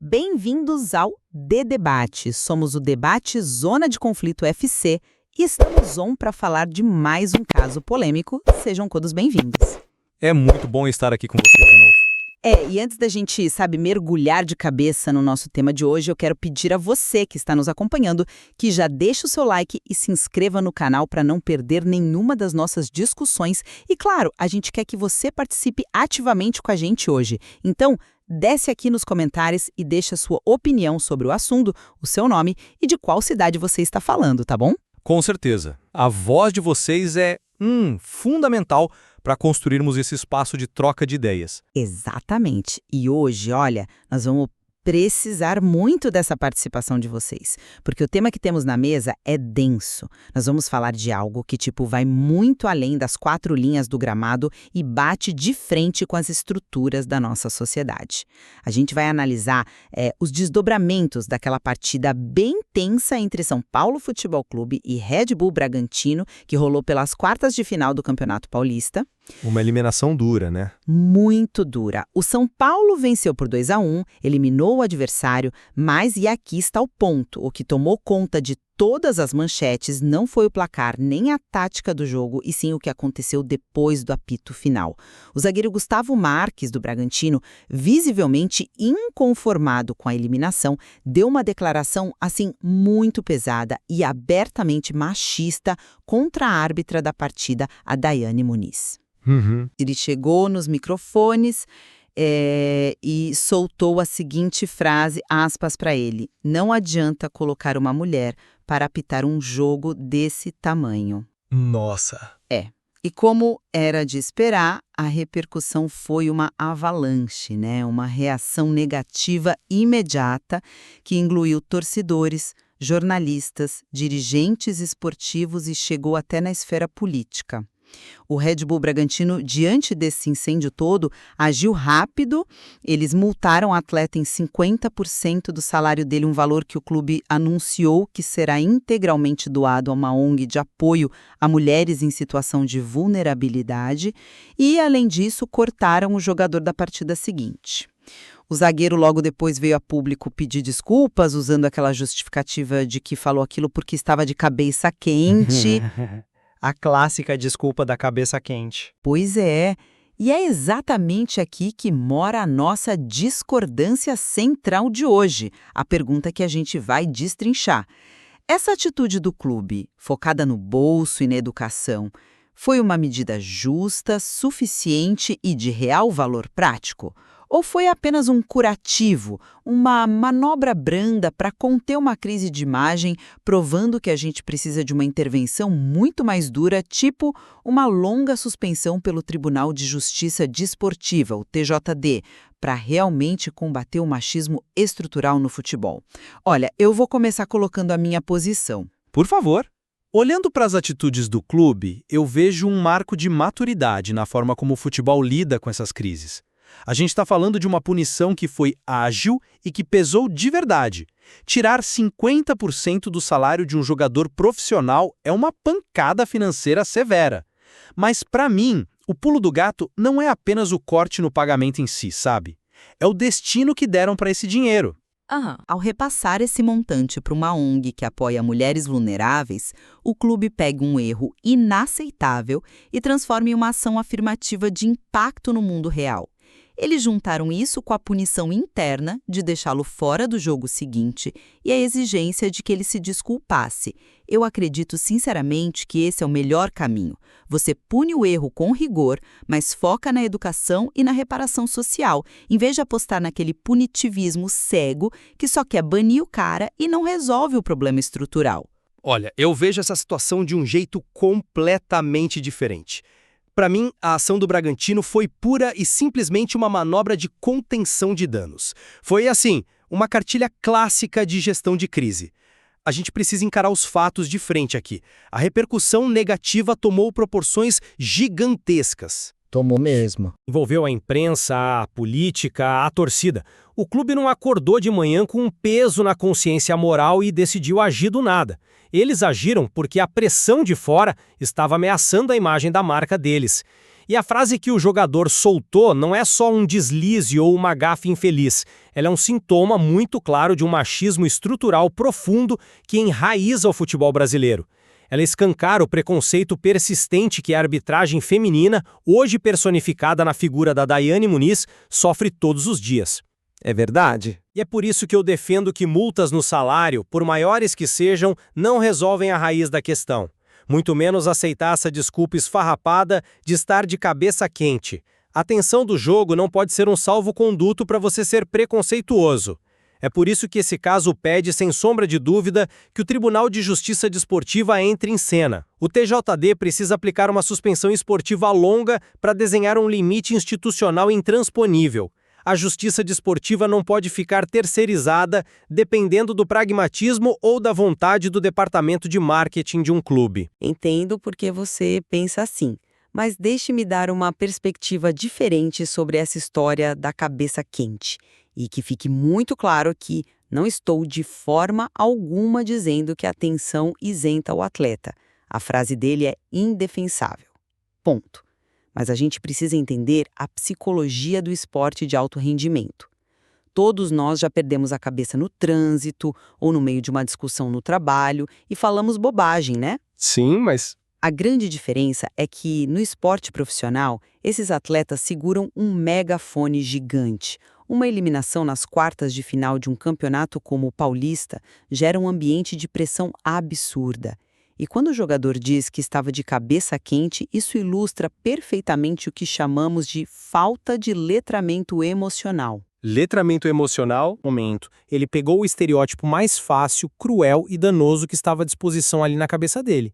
Bem-vindos ao The Debate. Somos o Debate Zona de Conflito FC e estamos on para falar de mais um caso polêmico. Sejam todos bem-vindos. É muito bom estar aqui com você de novo. E antes da gente, mergulhar de cabeça no nosso tema de hoje, eu quero pedir a você que está nos acompanhando que já deixe o seu like e se inscreva no canal para não perder nenhuma das nossas discussões. E claro, a gente quer que você participe ativamente com a gente hoje. Então, desce aqui nos comentários e deixe a sua opinião sobre o assunto, o seu nome e de qual cidade você está falando, tá bom? Com certeza. A voz de vocês é fundamental para construirmos esse espaço de troca de ideias. Exatamente. E hoje, olha, nós vamos precisar muito dessa participação de vocês, porque o tema que temos na mesa é denso. Nós vamos falar de algo que, vai muito além das 4 linhas do gramado e bate de frente com as estruturas da nossa sociedade. A gente vai analisar os desdobramentos daquela partida bem tensa entre São Paulo Futebol Clube e Red Bull Bragantino, que rolou pelas quartas de final do Campeonato Paulista. Uma eliminação dura, né? Muito dura. O São Paulo venceu por 2-1, eliminou o adversário, mas e aqui está o ponto. O que tomou conta de todas as manchetes não foi o placar nem a tática do jogo, e sim o que aconteceu depois do apito final. O zagueiro Gustavo Marques, do Bragantino, visivelmente inconformado com a eliminação, deu uma declaração, muito pesada e abertamente machista contra a árbitra da partida, a Daiane Muniz. Ele chegou nos microfones e soltou a seguinte frase, aspas para ele: "Não adianta colocar uma mulher para apitar um jogo desse tamanho." Nossa! E como era de esperar, a repercussão foi uma avalanche, uma reação negativa imediata que incluiu torcedores, jornalistas, dirigentes esportivos e chegou até na esfera política. O Red Bull Bragantino, diante desse incêndio todo, agiu rápido. Eles multaram o atleta em 50% do salário dele, um valor que o clube anunciou que será integralmente doado a uma ONG de apoio a mulheres em situação de vulnerabilidade. E, além disso, cortaram o jogador da partida seguinte. O zagueiro logo depois veio a público pedir desculpas, usando aquela justificativa de que falou aquilo porque estava de cabeça quente. A clássica desculpa da cabeça quente. Pois é, e é exatamente aqui que mora a nossa discordância central de hoje, a pergunta que a gente vai destrinchar. Essa atitude do clube, focada no bolso e na educação, foi uma medida justa, suficiente e de real valor prático? Ou foi apenas um curativo, uma manobra branda para conter uma crise de imagem, provando que a gente precisa de uma intervenção muito mais dura, tipo uma longa suspensão pelo Tribunal de Justiça Desportiva, o TJD, para realmente combater o machismo estrutural no futebol? Olha, eu vou começar colocando a minha posição. Por favor. Olhando para as atitudes do clube, eu vejo um marco de maturidade na forma como o futebol lida com essas crises. A gente está falando de uma punição que foi ágil e que pesou de verdade. Tirar 50% do salário de um jogador profissional é uma pancada financeira severa. Mas, para mim, o pulo do gato não é apenas o corte no pagamento em si, sabe? É o destino que deram para esse dinheiro. Ao repassar esse montante para uma ONG que apoia mulheres vulneráveis, o clube pega um erro inaceitável e transforma em uma ação afirmativa de impacto no mundo real. Eles juntaram isso com a punição interna de deixá-lo fora do jogo seguinte e a exigência de que ele se desculpasse. Eu acredito sinceramente que esse é o melhor caminho. Você pune o erro com rigor, mas foca na educação e na reparação social, em vez de apostar naquele punitivismo cego que só quer banir o cara e não resolve o problema estrutural. Olha, eu vejo essa situação de um jeito completamente diferente. Para mim, a ação do Bragantino foi pura e simplesmente uma manobra de contenção de danos. Foi, uma cartilha clássica de gestão de crise. A gente precisa encarar os fatos de frente aqui. A repercussão negativa tomou proporções gigantescas. Tomou mesmo. Envolveu a imprensa, a política, a torcida. O clube não acordou de manhã com um peso na consciência moral e decidiu agir do nada. Eles agiram porque a pressão de fora estava ameaçando a imagem da marca deles. E a frase que o jogador soltou não é só um deslize ou uma gafe infeliz. Ela é um sintoma muito claro de um machismo estrutural profundo que enraiza o futebol brasileiro. Ela escancara o preconceito persistente que a arbitragem feminina, hoje personificada na figura da Daiane Muniz, sofre todos os dias. É verdade. E é por isso que eu defendo que multas no salário, por maiores que sejam, não resolvem a raiz da questão. Muito menos aceitar essa desculpa esfarrapada de estar de cabeça quente. A tensão do jogo não pode ser um salvo-conduto para você ser preconceituoso. É por isso que esse caso pede, sem sombra de dúvida, que o Tribunal de Justiça Desportiva entre em cena. O TJD precisa aplicar uma suspensão esportiva longa para desenhar um limite institucional intransponível. A justiça desportiva não pode ficar terceirizada, dependendo do pragmatismo ou da vontade do departamento de marketing de um clube. Entendo porque você pensa assim, mas deixe-me dar uma perspectiva diferente sobre essa história da cabeça quente. E que fique muito claro que não estou de forma alguma dizendo que a tensão isenta o atleta. A frase dele é indefensável. Ponto. Mas a gente precisa entender a psicologia do esporte de alto rendimento. Todos nós já perdemos a cabeça no trânsito ou no meio de uma discussão no trabalho e falamos bobagem, né? Sim, mas... A grande diferença é que, no esporte profissional, esses atletas seguram um megafone gigante. Uma eliminação nas quartas de final de um campeonato como o Paulista gera um ambiente de pressão absurda. E quando o jogador diz que estava de cabeça quente, isso ilustra perfeitamente o que chamamos de falta de letramento emocional. Letramento emocional? Momento. Ele pegou o estereótipo mais fácil, cruel e danoso que estava à disposição ali na cabeça dele.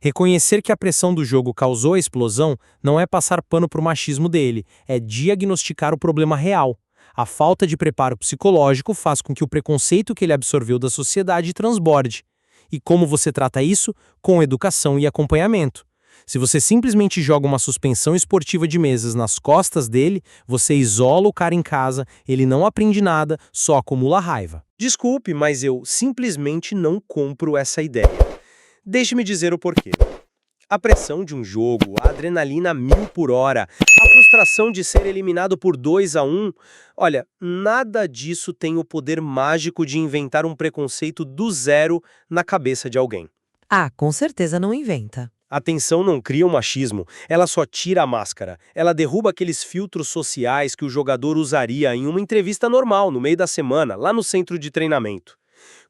Reconhecer que a pressão do jogo causou a explosão não é passar pano para o machismo dele, é diagnosticar o problema real. A falta de preparo psicológico faz com que o preconceito que ele absorveu da sociedade transborde. E como você trata isso? Com educação e acompanhamento. Se você simplesmente joga uma suspensão esportiva de meses nas costas dele, você isola o cara em casa, ele não aprende nada, só acumula raiva. Desculpe, mas eu simplesmente não compro essa ideia. Deixe-me dizer o porquê. A pressão de um jogo, a adrenalina a 1000 por hora, a frustração de ser eliminado por 2-1, olha, nada disso tem o poder mágico de inventar um preconceito do zero na cabeça de alguém. Ah, com certeza não inventa. A tensão não cria um machismo, ela só tira a máscara. Ela derruba aqueles filtros sociais que o jogador usaria em uma entrevista normal, no meio da semana, lá no centro de treinamento.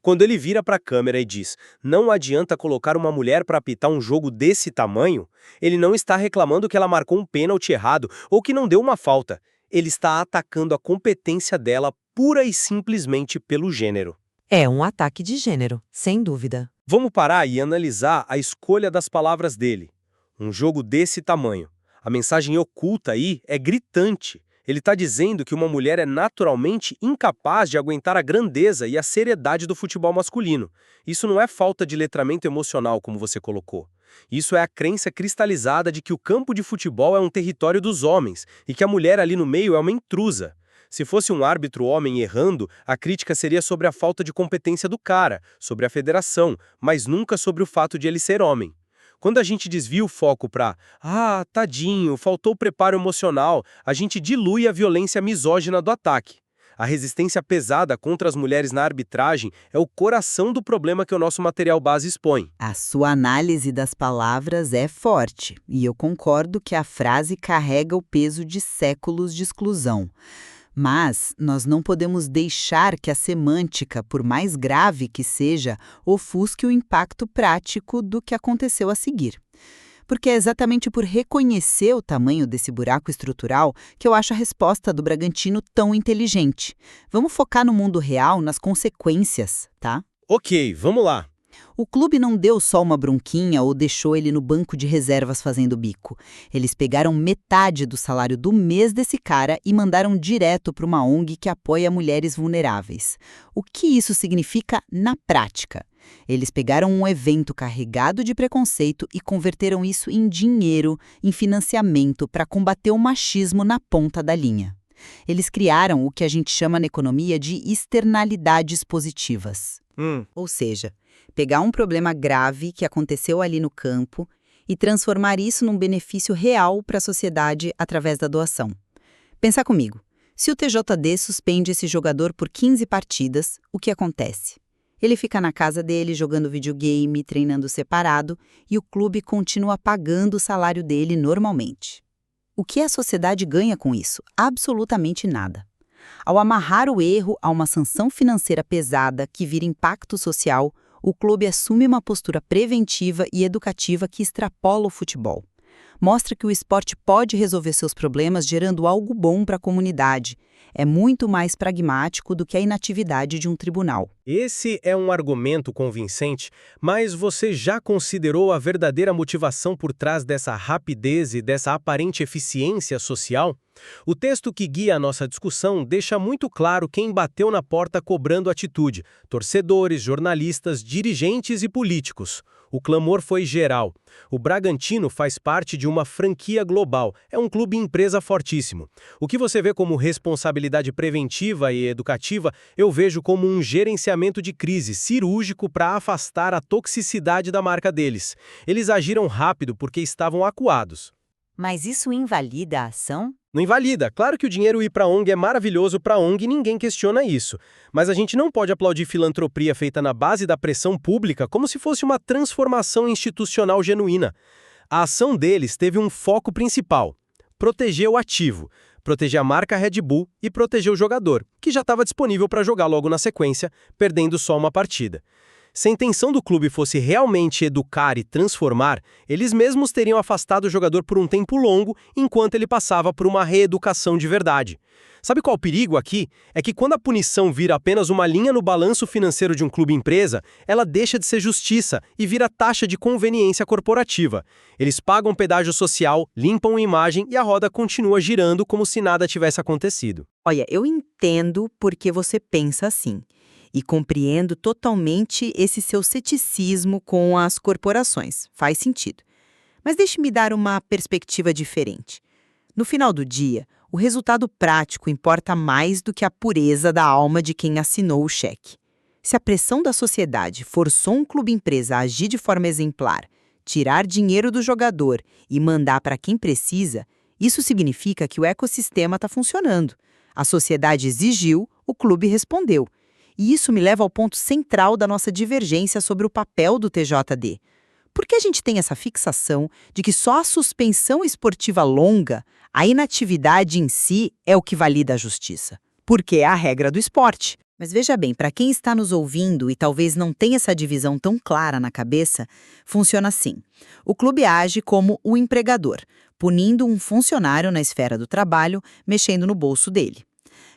Quando ele vira para a câmera e diz, não adianta colocar uma mulher para apitar um jogo desse tamanho, ele não está reclamando que ela marcou um pênalti errado ou que não deu uma falta. Ele está atacando a competência dela pura e simplesmente pelo gênero. É um ataque de gênero, sem dúvida. Vamos parar e analisar a escolha das palavras dele. Um jogo desse tamanho. A mensagem oculta aí é gritante. Ele está dizendo que uma mulher é naturalmente incapaz de aguentar a grandeza e a seriedade do futebol masculino. Isso não é falta de letramento emocional, como você colocou. Isso é a crença cristalizada de que o campo de futebol é um território dos homens e que a mulher ali no meio é uma intrusa. Se fosse um árbitro homem errando, a crítica seria sobre a falta de competência do cara, sobre a federação, mas nunca sobre o fato de ele ser homem. Quando a gente desvia o foco para tadinho, faltou preparo emocional, a gente dilui a violência misógina do ataque. A resistência pesada contra as mulheres na arbitragem é o coração do problema que o nosso material base expõe. A sua análise das palavras é forte, e eu concordo que a frase carrega o peso de séculos de exclusão. Mas nós não podemos deixar que a semântica, por mais grave que seja, ofusque o impacto prático do que aconteceu a seguir. Porque é exatamente por reconhecer o tamanho desse buraco estrutural que eu acho a resposta do Bragantino tão inteligente. Vamos focar no mundo real, nas consequências, tá? Ok, vamos lá. O clube não deu só uma bronquinha ou deixou ele no banco de reservas fazendo bico. Eles pegaram metade do salário do mês desse cara e mandaram direto para uma ONG que apoia mulheres vulneráveis. O que isso significa na prática? Eles pegaram um evento carregado de preconceito e converteram isso em dinheiro, em financiamento para combater o machismo na ponta da linha. Eles criaram o que a gente chama na economia de externalidades positivas. Ou seja, pegar um problema grave que aconteceu ali no campo e transformar isso num benefício real para a sociedade através da doação. Pensa comigo, Se o TJD suspende esse jogador por 15 partidas, o que acontece? Ele fica na casa dele jogando videogame, treinando separado, e o clube continua pagando o salário dele normalmente. O que a sociedade ganha com isso? Absolutamente nada. Ao amarrar o erro a uma sanção financeira pesada que vira impacto social, o clube assume uma postura preventiva e educativa que extrapola o futebol. Mostra que o esporte pode resolver seus problemas gerando algo bom para a comunidade. É muito mais pragmático do que a inatividade de um tribunal. Esse é um argumento convincente, mas você já considerou a verdadeira motivação por trás dessa rapidez e dessa aparente eficiência social? O texto que guia a nossa discussão deixa muito claro quem bateu na porta cobrando atitude: torcedores, jornalistas, dirigentes e políticos. O clamor foi geral. O Bragantino faz parte de uma franquia global, é um clube empresa fortíssimo. O que você vê como responsabilidade preventiva e educativa, eu vejo como um gerenciamento de crise cirúrgico para afastar a toxicidade da marca deles. Eles agiram rápido porque estavam acuados. Mas isso invalida a ação? Não invalida. Claro que o dinheiro ir para a ONG é maravilhoso para a ONG e ninguém questiona isso. Mas a gente não pode aplaudir filantropia feita na base da pressão pública como se fosse uma transformação institucional genuína. A ação deles teve um foco principal: proteger o ativo, proteger a marca Red Bull e proteger o jogador, que já estava disponível para jogar logo na sequência, perdendo só uma partida. Se a intenção do clube fosse realmente educar e transformar, eles mesmos teriam afastado o jogador por um tempo longo enquanto ele passava por uma reeducação de verdade. Sabe qual o perigo aqui? É que quando a punição vira apenas uma linha no balanço financeiro de um clube-empresa, ela deixa de ser justiça e vira taxa de conveniência corporativa. Eles pagam pedágio social, limpam a imagem e a roda continua girando como se nada tivesse acontecido. Olha, eu entendo porque você pensa assim. E compreendo totalmente esse seu ceticismo com as corporações. Faz sentido. Mas deixe-me dar uma perspectiva diferente. No final do dia, o resultado prático importa mais do que a pureza da alma de quem assinou o cheque. Se a pressão da sociedade forçou um clube-empresa a agir de forma exemplar, tirar dinheiro do jogador e mandar para quem precisa, isso significa que o ecossistema está funcionando. A sociedade exigiu, o clube respondeu. E isso me leva ao ponto central da nossa divergência sobre o papel do TJD. Por que a gente tem essa fixação de que só a suspensão esportiva longa, a inatividade em si, é o que valida a justiça? Porque é a regra do esporte. Mas veja bem, para quem está nos ouvindo e talvez não tenha essa divisão tão clara na cabeça, funciona assim. O clube age como o empregador, punindo um funcionário na esfera do trabalho, mexendo no bolso dele.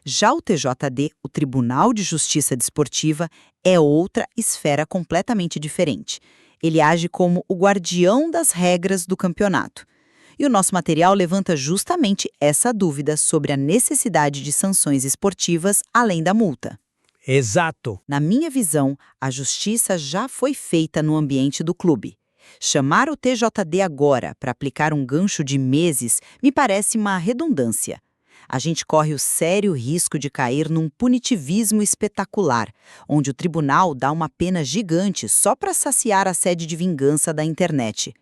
Já o TJD, o Tribunal de Justiça Desportiva, é outra esfera completamente diferente. Ele age como o guardião das regras do campeonato. E o nosso material levanta justamente essa dúvida sobre a necessidade de sanções esportivas além da multa. Exato. Na minha visão, a justiça já foi feita no ambiente do clube. Chamar o TJD agora para aplicar um gancho de meses me parece uma redundância. A gente corre o sério risco de cair num punitivismo espetacular, onde o tribunal dá uma pena gigante só para saciar a sede de vingança da internet.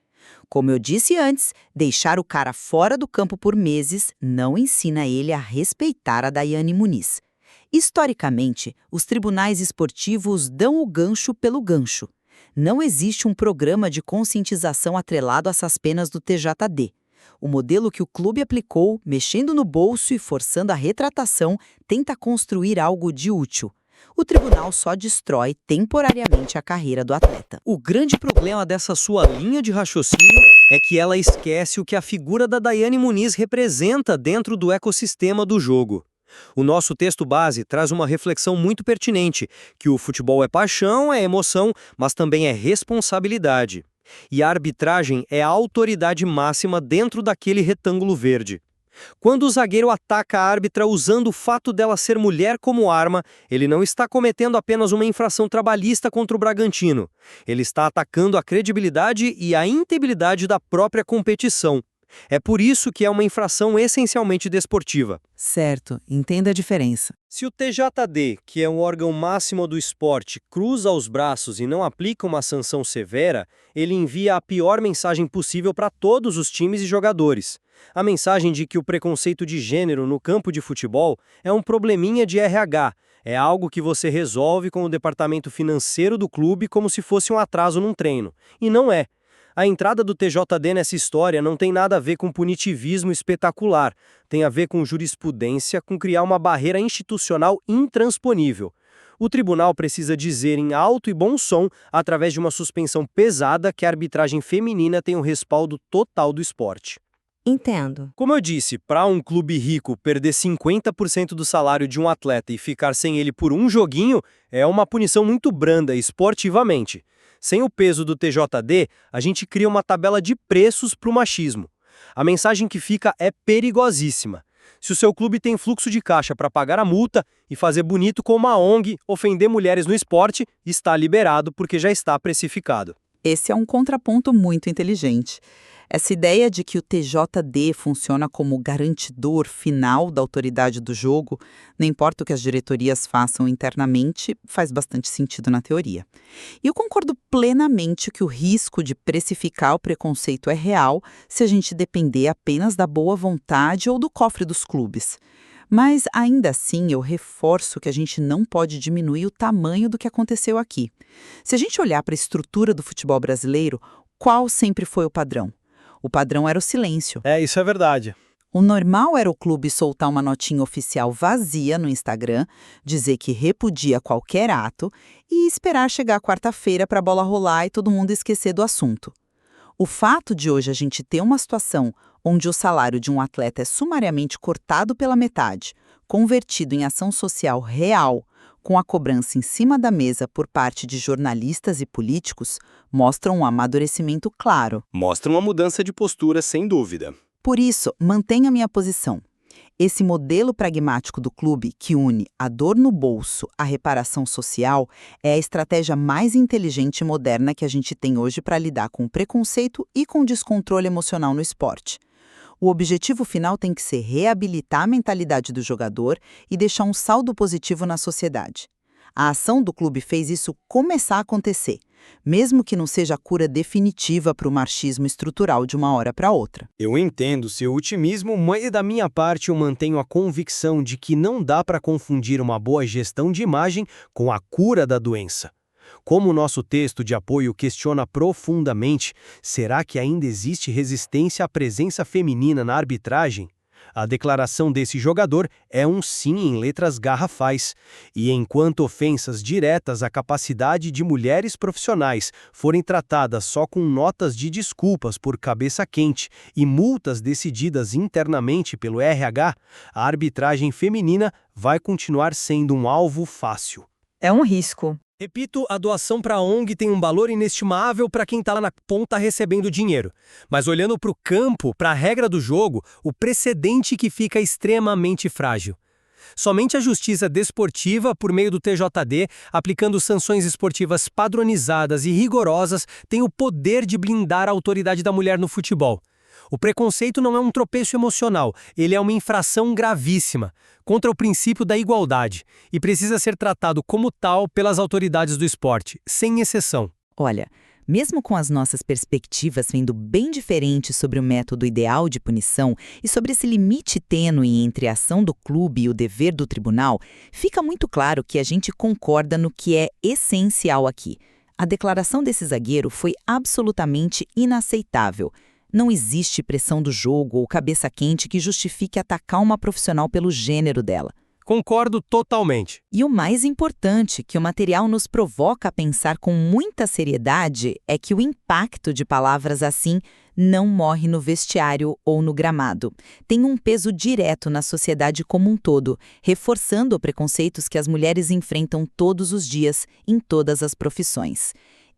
Como eu disse antes, deixar o cara fora do campo por meses não ensina ele a respeitar a Daiane Muniz. Historicamente, os tribunais esportivos dão o gancho pelo gancho. Não existe um programa de conscientização atrelado a essas penas do TJD. O modelo que o clube aplicou, mexendo no bolso e forçando a retratação, tenta construir algo de útil. O tribunal só destrói temporariamente a carreira do atleta. O grande problema dessa sua linha de raciocínio é que ela esquece o que a figura da Daiane Muniz representa dentro do ecossistema do jogo. O nosso texto base traz uma reflexão muito pertinente, que o futebol é paixão, é emoção, mas também é responsabilidade. E a arbitragem é a autoridade máxima dentro daquele retângulo verde. Quando o zagueiro ataca a árbitra usando o fato dela ser mulher como arma, ele não está cometendo apenas uma infração trabalhista contra o Bragantino. Ele está atacando a credibilidade e a integridade da própria competição. É por isso que é uma infração essencialmente desportiva. Certo, entenda a diferença. Se o TJD, que é um órgão máximo do esporte, cruza os braços e não aplica uma sanção severa, ele envia a pior mensagem possível para todos os times e jogadores. A mensagem de que o preconceito de gênero no campo de futebol é um probleminha de RH, é algo que você resolve com o departamento financeiro do clube como se fosse um atraso num treino. E não é. A entrada do TJD nessa história não tem nada a ver com punitivismo espetacular, tem a ver com jurisprudência, com criar uma barreira institucional intransponível. O tribunal precisa dizer em alto e bom som, através de uma suspensão pesada, que a arbitragem feminina tem o respaldo total do esporte. Entendo. Como eu disse, para um clube rico perder 50% do salário de um atleta e ficar sem ele por um joguinho é uma punição muito branda esportivamente. Sem o peso do TJD, a gente cria uma tabela de preços para o machismo. A mensagem que fica é perigosíssima. Se o seu clube tem fluxo de caixa para pagar a multa e fazer bonito com uma ONG, ofender mulheres no esporte, está liberado porque já está precificado. Esse é um contraponto muito inteligente. Essa ideia de que o TJD funciona como garantidor final da autoridade do jogo, não importa o que as diretorias façam internamente, faz bastante sentido na teoria. E eu concordo plenamente que o risco de precificar o preconceito é real se a gente depender apenas da boa vontade ou do cofre dos clubes. Mas, ainda assim, eu reforço que a gente não pode diminuir o tamanho do que aconteceu aqui. Se a gente olhar para a estrutura do futebol brasileiro, qual sempre foi o padrão? O padrão era o silêncio. Isso é verdade. O normal era o clube soltar uma notinha oficial vazia no Instagram, dizer que repudia qualquer ato e esperar chegar quarta-feira para a bola rolar e todo mundo esquecer do assunto. O fato de hoje a gente ter uma situação onde o salário de um atleta é sumariamente cortado pela metade, convertido em ação social real, com a cobrança em cima da mesa por parte de jornalistas e políticos, mostra um amadurecimento claro. Mostra uma mudança de postura, sem dúvida. Por isso, mantenha minha posição. Esse modelo pragmático do clube, que une a dor no bolso à reparação social, é a estratégia mais inteligente e moderna que a gente tem hoje para lidar com o preconceito e com o descontrole emocional no esporte. O objetivo final tem que ser reabilitar a mentalidade do jogador e deixar um saldo positivo na sociedade. A ação do clube fez isso começar a acontecer, mesmo que não seja a cura definitiva para o machismo estrutural de uma hora para outra. Eu entendo seu otimismo, mas da minha parte eu mantenho a convicção de que não dá para confundir uma boa gestão de imagem com a cura da doença. Como o nosso texto de apoio questiona profundamente, será que ainda existe resistência à presença feminina na arbitragem? A declaração desse jogador é um sim em letras garrafais. E enquanto ofensas diretas à capacidade de mulheres profissionais forem tratadas só com notas de desculpas por cabeça quente e multas decididas internamente pelo RH, a arbitragem feminina vai continuar sendo um alvo fácil. É um risco. Repito, a doação para a ONG tem um valor inestimável para quem está lá na ponta recebendo dinheiro. Mas olhando para o campo, para a regra do jogo, o precedente que fica extremamente frágil. Somente a justiça desportiva, por meio do TJD, aplicando sanções esportivas padronizadas e rigorosas, tem o poder de blindar a autoridade da mulher no futebol. O preconceito não é um tropeço emocional, ele é uma infração gravíssima, contra o princípio da igualdade, e precisa ser tratado como tal pelas autoridades do esporte, sem exceção. Olha, mesmo com as nossas perspectivas sendo bem diferentes sobre o método ideal de punição e sobre esse limite tênue entre a ação do clube e o dever do tribunal, fica muito claro que a gente concorda no que é essencial aqui. A declaração desse zagueiro foi absolutamente inaceitável. Não existe pressão do jogo ou cabeça quente que justifique atacar uma profissional pelo gênero dela. Concordo totalmente. E o mais importante, que o material nos provoca a pensar com muita seriedade, é que o impacto de palavras assim não morre no vestiário ou no gramado. Tem um peso direto na sociedade como um todo, reforçando os preconceitos que as mulheres enfrentam todos os dias, em todas as profissões.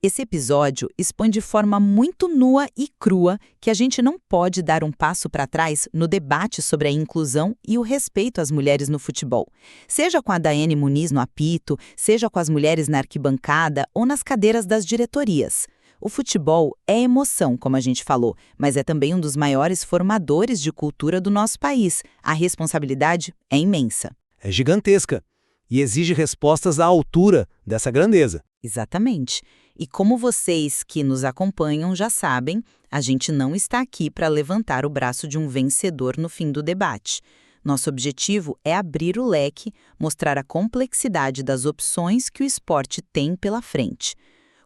Esse episódio expõe de forma muito nua e crua que a gente não pode dar um passo para trás no debate sobre a inclusão e o respeito às mulheres no futebol. Seja com a Daiane Muniz no apito, seja com as mulheres na arquibancada ou nas cadeiras das diretorias. O futebol é emoção, como a gente falou, mas é também um dos maiores formadores de cultura do nosso país. A responsabilidade é imensa. É gigantesca e exige respostas à altura dessa grandeza. Exatamente. E como vocês que nos acompanham já sabem, a gente não está aqui para levantar o braço de um vencedor no fim do debate. Nosso objetivo é abrir o leque, mostrar a complexidade das opções que o esporte tem pela frente.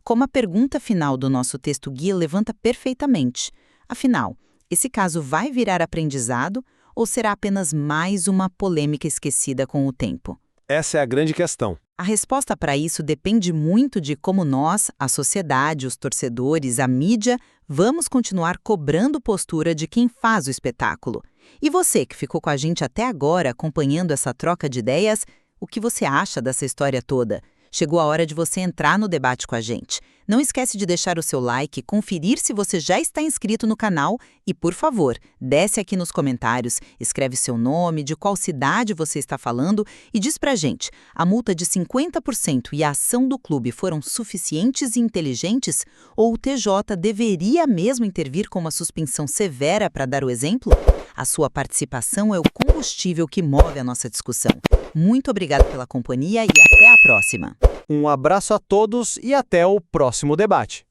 Como a pergunta final do nosso texto guia levanta perfeitamente. Afinal, esse caso vai virar aprendizado ou será apenas mais uma polêmica esquecida com o tempo? Essa é a grande questão. A resposta para isso depende muito de como nós, a sociedade, os torcedores, a mídia, vamos continuar cobrando postura de quem faz o espetáculo. E você que ficou com a gente até agora acompanhando essa troca de ideias, o que você acha dessa história toda? Chegou a hora de você entrar no debate com a gente. Não esquece de deixar o seu like, conferir se você já está inscrito no canal e, por favor, desce aqui nos comentários, escreve seu nome, de qual cidade você está falando e diz pra gente, a multa de 50% e a ação do clube foram suficientes e inteligentes ou o TJ deveria mesmo intervir com uma suspensão severa para dar o exemplo? A sua participação é o combustível que move a nossa discussão. Muito obrigada pela companhia e até a próxima. Um abraço a todos e até o próximo debate.